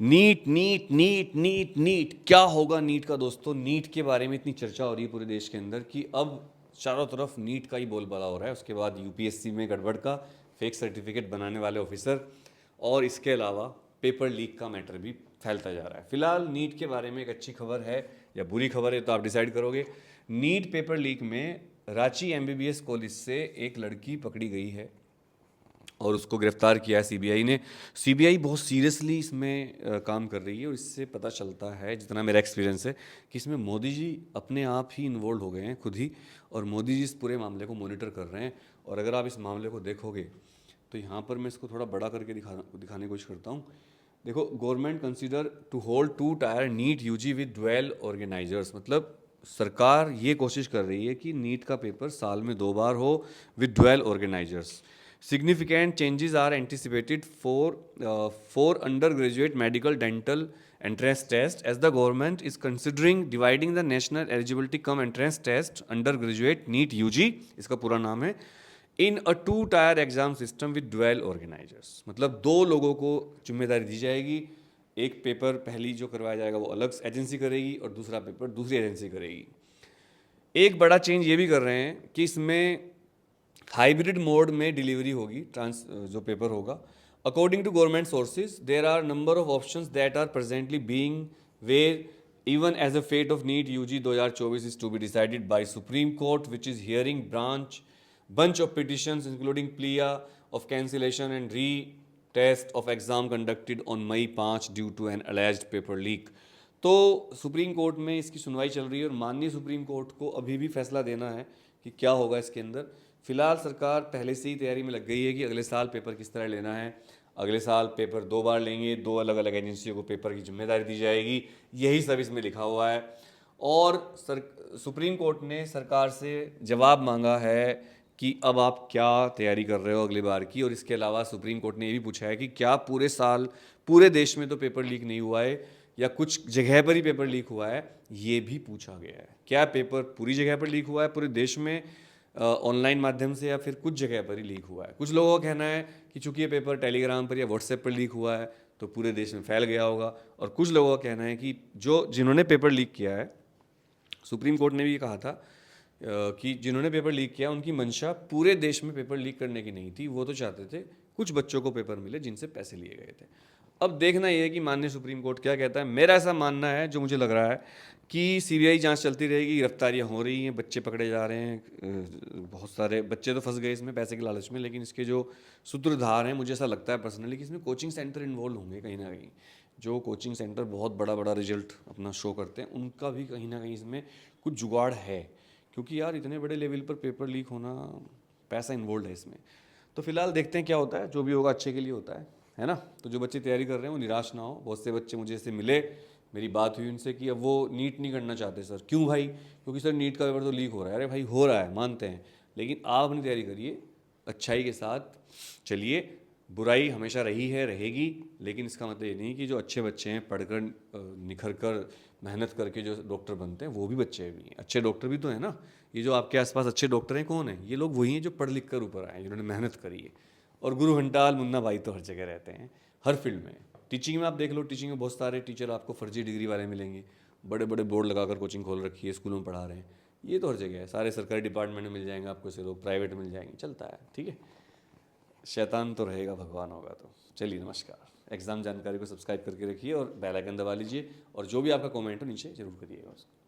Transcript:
NEET NEET NEET NEET NEET क्या होगा NEET का दोस्तों। नीट के बारे में इतनी चर्चा हो रही है पूरे देश के अंदर कि अब चारों तरफ नीट का ही बोलबाला हो रहा है। उसके बाद यूपीएससी में गड़बड़ का, फेक सर्टिफिकेट बनाने वाले ऑफिसर, और इसके अलावा पेपर लीक का मैटर भी फैलता जा रहा है। फिलहाल नीट के बारे में एक अच्छी खबर है या बुरी खबर है तो आप डिसाइड करोगे। नीट पेपर लीक में रांची एमबीबीएस कॉलेज से एक लड़की पकड़ी गई है और उसको गिरफ्तार किया है सीबीआई ने। सीबीआई बहुत सीरियसली इसमें काम कर रही है और इससे पता चलता है, जितना मेरा एक्सपीरियंस है, कि इसमें मोदी जी अपने आप ही इन्वॉल्व हो गए हैं खुद ही, और मोदी जी इस पूरे मामले को मॉनिटर कर रहे हैं। और अगर आप इस मामले को देखोगे तो यहाँ पर मैं इसको थोड़ा बड़ा करके दिखाने की कोशिश करता हूँ। देखो, government consider to hold 2 tier NEET UG with dual organisers, मतलब सरकार ये कोशिश कर रही है कि नीट का पेपर साल में 2 बार हो with dual organisers. Significant changes are anticipated for undergraduate medical dental entrance test, as the government is considering dividing the national eligibility cum entrance test undergraduate NEET UG, इसका पूरा नाम है, in a 2-tier exam system with dual organizers। मतलब 2 लोगों को जिम्मेदारी दी जाएगी। एक पेपर पहली जो करवाया जाएगा वो अलग एजेंसी करेगी और दूसरा पेपर दूसरी एजेंसी करेगी। एक बड़ा चेंज ये भी कर रहे हैं कि इसमें हाइब्रिड मोड में डिलीवरी होगी, जो पेपर होगा। According to government sources there are number of options that are presently being where even as a fate of NEET UG 2024 is to be decided by Supreme Court, which is hearing bunch of petitions including plea of cancellation and retest of exam conducted on May 5 due to an alleged paper leak। तो supreme court में इसकी सुनवाई चल रही है और माननीय supreme court को अभी भी फैसला देना है कि क्या होगा इसके अंदर। फिलहाल सरकार पहले से ही तैयारी में लग गई है कि अगले साल पेपर किस तरह लेना है। अगले साल पेपर 2 बार लेंगे, 2 अलग अलग एजेंसियों को पेपर की जिम्मेदारी दी जाएगी, यही सब इसमें लिखा हुआ है। और सुप्रीम कोर्ट ने सरकार से जवाब मांगा है कि अब आप क्या तैयारी कर रहे हो अगली बार की। और इसके अलावा सुप्रीम कोर्ट ने ये भी पूछा है कि क्या पूरे साल पूरे देश में तो पेपर लीक नहीं हुआ है या कुछ जगह पर ही पेपर लीक हुआ है, ये भी पूछा गया है। क्या पेपर पूरी जगह पर लीक हुआ है पूरे देश में ऑनलाइन माध्यम से, या फिर कुछ जगह पर ही लीक हुआ है। कुछ लोगों का कहना है कि चूंकि ये पेपर टेलीग्राम पर या व्हाट्सएप पर लीक हुआ है तो पूरे देश में फैल गया होगा। और कुछ लोगों का कहना है कि जिन्होंने पेपर लीक किया है, सुप्रीम कोर्ट ने भी ये कहा था कि जिन्होंने पेपर लीक किया उनकी मंशा पूरे देश में पेपर लीक करने की नहीं थी, वो तो चाहते थे कुछ बच्चों को पेपर मिले जिनसे पैसे लिए गए थे। अब देखना ये है कि माननीय सुप्रीम कोर्ट क्या कहता है। मेरा ऐसा मानना है, जो मुझे लग रहा है, कि सीबीआई जांच चलती रहेगी, गिरफ्तारियां हो रही हैं, बच्चे पकड़े जा रहे हैं, बहुत सारे बच्चे तो फंस गए इसमें पैसे के लालच में, लेकिन इसके जो सूत्रधार हैं, मुझे ऐसा लगता है पर्सनली कि इसमें कोचिंग सेंटर इन्वॉल्व होंगे कहीं ना कहीं। जो कोचिंग सेंटर बहुत बड़ा बड़ा रिजल्ट अपना शो करते हैं, उनका भी कहीं ना कहीं इसमें कुछ जुगाड़ है, क्योंकि यार इतने बड़े लेवल पर पेपर लीक होना, पैसा इन्वॉल्व है इसमें। तो फिलहाल देखते हैं क्या होता है, जो भी होगा अच्छे के लिए होता है ना। तो जो बच्चे तैयारी कर रहे हैं वो निराश ना हो। बहुत से बच्चे मुझे ऐसे मिले, मेरी बात हुई उनसे कि अब वो नीट नहीं करना चाहते। सर क्यों भाई? क्योंकि सर नीट का पेपर तो लीक हो रहा है। अरे भाई हो रहा है, मानते हैं, लेकिन आप अपनी तैयारी करिए, अच्छाई के साथ चलिए। बुराई हमेशा रही है, रहेगी, लेकिन इसका मतलब ये नहीं कि जो अच्छे बच्चे हैं, पढ़कर निखर कर मेहनत करके जो डॉक्टर बनते हैं वो भी बच्चे भी हैं। अच्छे डॉक्टर भी तो हैं ना। ये जो आपके आसपास अच्छे डॉक्टर हैं, कौन है? ये लोग वही हैं जो पढ़ लिख कर ऊपर आए, जिन्होंने मेहनत करी है। और गुरु घंटाल, मुन्ना भाई तो हर जगह रहते हैं, हर फील्ड में। टीचिंग में आप देख लो, टीचिंग में बहुत सारे टीचर आपको फर्जी डिग्री वाले मिलेंगे, बड़े बड़े बोर्ड लगाकर कोचिंग खोल रखी है, स्कूलों में पढ़ा रहे हैं। ये तो हर जगह है, सारे सरकारी डिपार्टमेंट में मिल जाएंगे आपको ऐसे लोग, प्राइवेट मिल जाएंगे, चलता है, ठीक है। शैतान तो रहेगा, भगवान होगा। तो चलिए, नमस्कार। एग्जाम जानकारी को सब्सक्राइब करके रखिए और बेल आइकन दबा लीजिए, और जो भी आपका कमेंट हो नीचे जरूर करिएगा उसको।